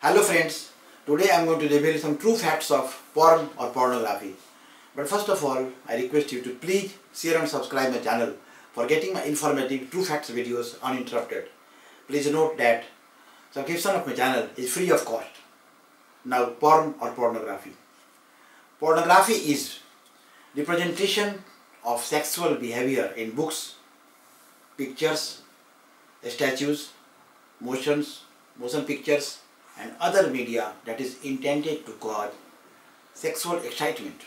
Hello friends, today I am going to reveal some true facts of porn or pornography. But first of all, I request you to please share and subscribe my channel for getting my informative true facts videos uninterrupted. Please note that subscription of my channel is free of cost. Now, porn or pornography. Pornography is representation of sexual behavior in books, pictures, statues, motion pictures, and other media that is intended to cause sexual excitement.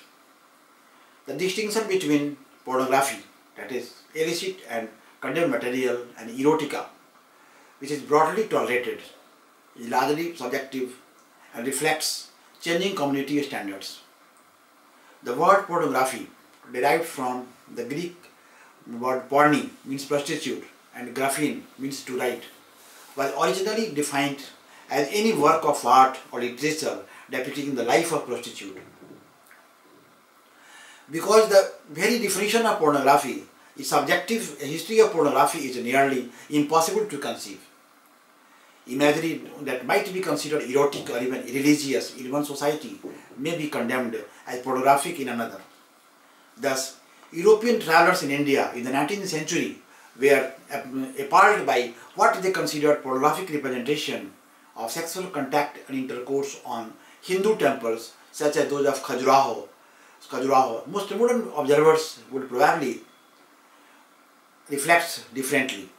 The distinction between pornography, that is illicit and condemned material, and erotica, which is broadly tolerated, is largely subjective and reflects changing community standards. The word pornography, derived from the Greek word porni, means prostitute, and graphein means to write, was originally defined as any work of art or literature depicting the life of prostitute. Because the very definition of pornography is subjective, a history of pornography is nearly impossible to conceive. Imagery that might be considered erotic or even religious in one society may be condemned as pornographic in another. Thus, European travelers in India in the 19th century were appalled by what they considered pornographic representation of sexual contact and intercourse on Hindu temples such as those of Khajuraho. Most modern observers would probably reflect differently.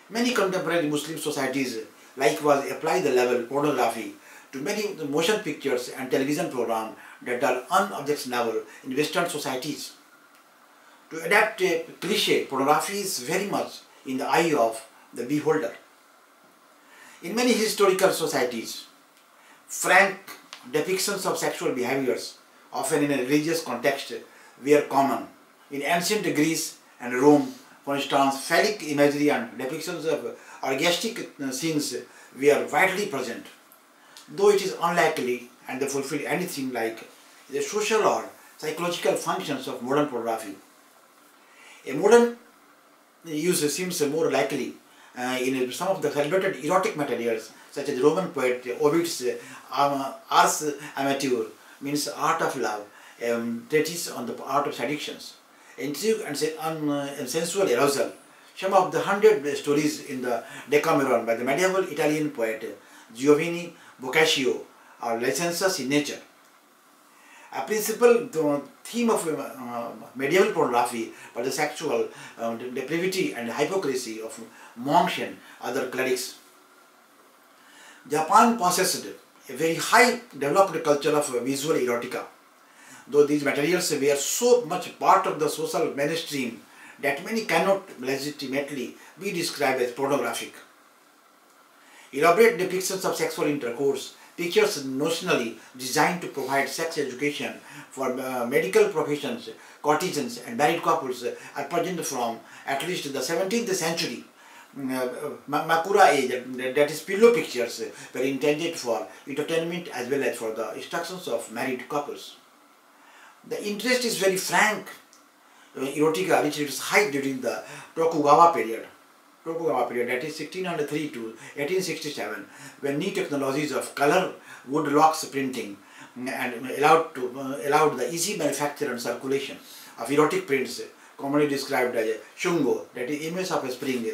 Many contemporary Muslim societies likewise apply the label pornography to many motion pictures and television programs that are unobjectionable in Western societies. To adapt a cliche, pornography is very much in the eye of the beholder. In many historical societies, frank depictions of sexual behaviors, often in a religious context, were common. In ancient Greece and Rome, for instance, phallic imagery and depictions of orgastic scenes were widely present, though it is unlikely and they fulfill anything like the social or psychological functions of modern pornography. A modern use seems more likely in some of the celebrated erotic materials, such as Roman poet Ovid's Ars Amateur, means art of love, treatise on the art of seductions, intrigue and sensual arousal. Some of the 100 stories in the Decameron by the medieval Italian poet Giovanni Boccaccio are licentious in nature. A principal theme of medieval pornography was the sexual depravity and hypocrisy of monks and other clerics. Japan possessed a very high developed culture of visual erotica, though these materials were so much part of the social mainstream that many cannot legitimately be described as pornographic. Elaborate depictions of sexual intercourse, pictures notionally designed to provide sex education for medical professions, courtesans and married couples are present from at least the 17th century. Makura age, that is pillow pictures, were intended for entertainment as well as for the instructions of married couples. The interest is very frank erotica reached its height during the Tokugawa period, that is 1603 to 1867, when new technologies of color, wood locks printing and allowed the easy manufacture and circulation of erotic prints, commonly described as shungo, that is image of a spring.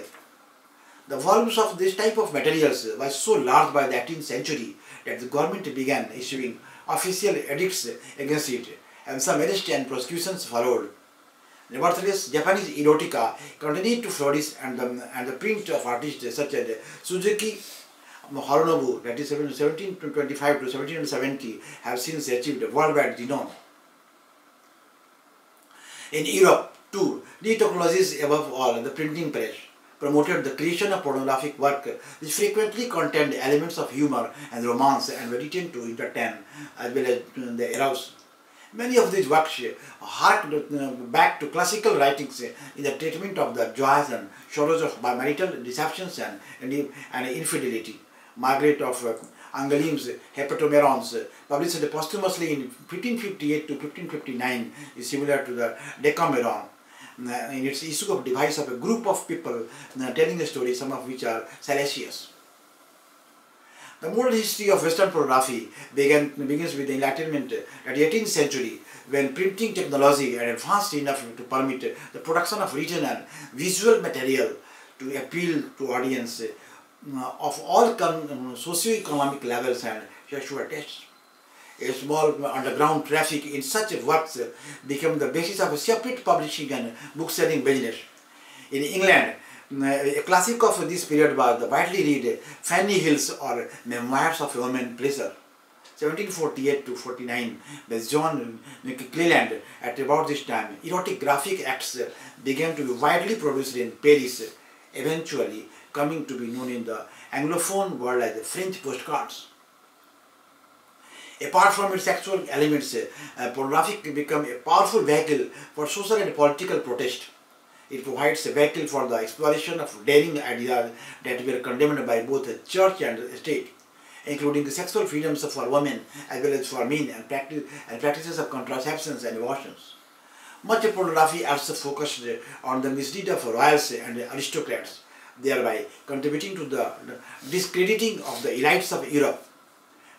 The volumes of this type of materials was so large by the 18th century that the government began issuing official edicts against it, and some arrests and prosecutions followed. Nevertheless, Japanese erotica continued to flourish, and the print of artists such as Suzuki Harunobu, that is 1725 to 1770, have since achieved worldwide renown. In Europe, too, new technologies, above all the printing press, promoted the creation of pornographic work which frequently contained elements of humor and romance and were written to entertain as well as the arouse. Many of these works harked back to classical writings in the treatment of the joys and sorrows of marital deceptions and infidelity. Margaret of Angoulême's Heptameron's, published posthumously in 1558 to 1559, is similar to the Decameron in its issue of device of a group of people telling a story, some of which are salacious. The modern history of Western pornography begins with the Enlightenment at the 18th century, when printing technology had advanced enough to permit the production of written and visual material to appeal to audience of all socio-economic levels and sexual tastes. A small underground traffic in such works became the basis of a separate publishing and book-selling business. In England, a classic of this period was the widely read Fanny Hill's or Memoirs of a Woman Pleasure, 1748 to 49, by John Cleland. At about this time, erotic graphic acts began to be widely produced in Paris, eventually coming to be known in the Anglophone world as the French postcards. Apart from its sexual elements, pornography became a powerful vehicle for social and political protest. It provides a vehicle for the exploration of daring ideas that were condemned by both the church and the state, including the sexual freedoms for women as well as for men and practices of contraceptions and abortions. Much of pornography also focused on the misdeed of royals and aristocrats, thereby contributing to the discrediting of the elites of Europe.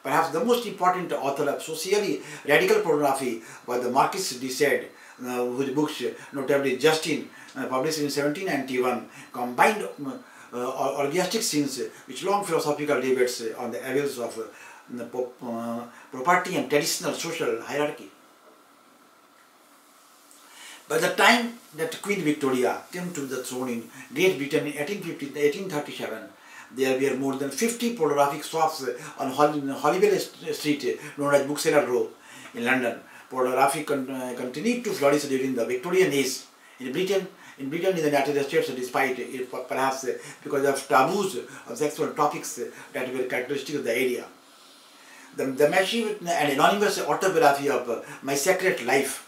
Perhaps the most important author of socially radical pornography was the Marquis de Sade, whose books, notably Justine, published in 1791, combined orgiastic scenes with long philosophical debates on the evils of property and traditional social hierarchy. By the time that Queen Victoria came to the throne in Great Britain in 1837, there were more than 50 pornographic shops on Holywell Street, known as Bookseller Row, in London. Pornography continued to flourish during the Victorian age. In Britain, in the United States, despite it, perhaps because of taboos of sexual topics that were characteristic of the area. The massive and anonymous autobiography of My Secret Life,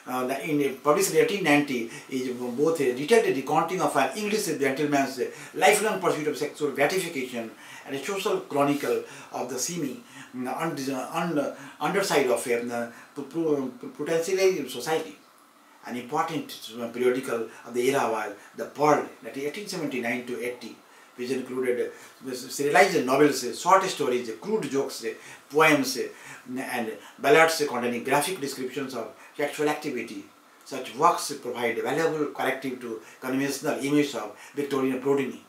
published in 1890, is both a detailed recounting of an English gentleman's lifelong pursuit of sexual gratification and a social chronicle of the seamy underside of a potentially society. An important periodical of the era was The Pearl, that is 1879 to 80, which included serialized novels, short stories, crude jokes, poems, and ballads containing graphic descriptions of sexual activity. Such works provide a valuable corrective to conventional image of Victorian progeny.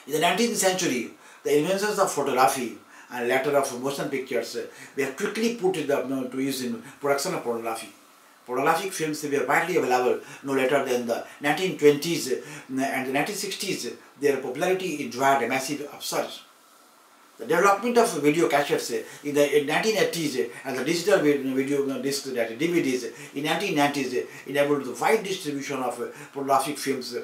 In the 19th century, the inventions of photography and later of motion pictures were quickly put to use in production of pornography. Pornographic films were widely available no later than the 1920s and the 1960s. Their popularity enjoyed a massive upsurge. The development of video cassettes in the 1980s and the digital video discs, that DVDs, in 1990s enabled the wide distribution of pornographic films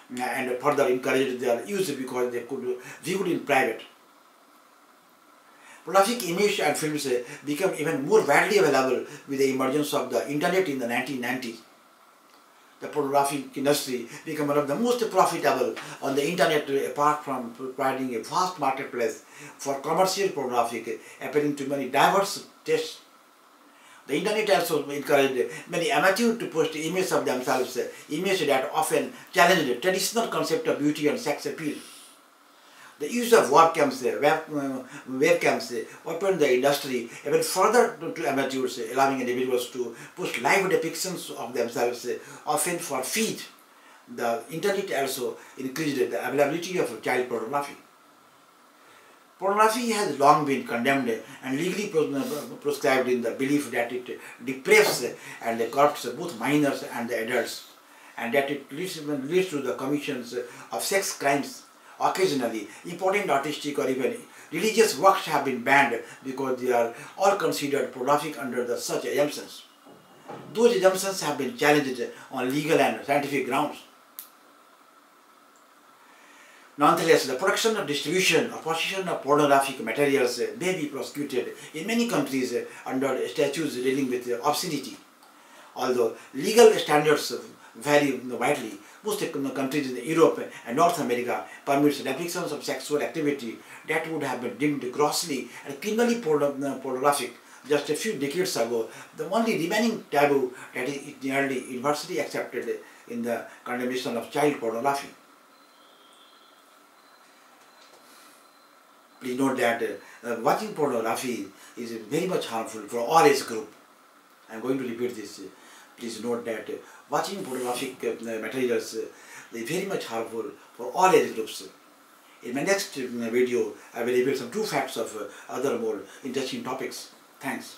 and further encouraged their use because they could view it in private. Pornographic images and films became even more widely available with the emergence of the internet in the 1990s. The pornographic industry became one of the most profitable on the internet, apart from providing a vast marketplace for commercial pornography appealing to many diverse tastes. The internet also encouraged many amateurs to post images of themselves, images that often challenged the traditional concept of beauty and sex appeal. The use of webcams opened the industry even further to amateurs, allowing individuals to post live depictions of themselves, often for feed. The internet also increased the availability of child pornography. Pornography has long been condemned and legally proscribed in the belief that it depraves and corrupts both minors and the adults, and that it leads to the commissions of sex crimes. Occasionally, important artistic or even religious works have been banned because they are all considered pornographic under such assumptions. Those assumptions have been challenged on legal and scientific grounds. Nonetheless, the production or distribution or possession of pornographic materials may be prosecuted in many countries under statutes dealing with obscenity. Although legal standards vary widely, most countries in Europe and North America permits depictions of sexual activity that would have been deemed grossly and criminally pornographic just a few decades ago. The only remaining taboo that is nearly universally accepted in the condemnation of child pornography. please note that watching pornography is very much harmful for all age group. I am going to repeat this. Please note that watching pornographic materials is very much harmful for all age groups. In my next video, I will reveal some true facts of other more interesting topics. Thanks.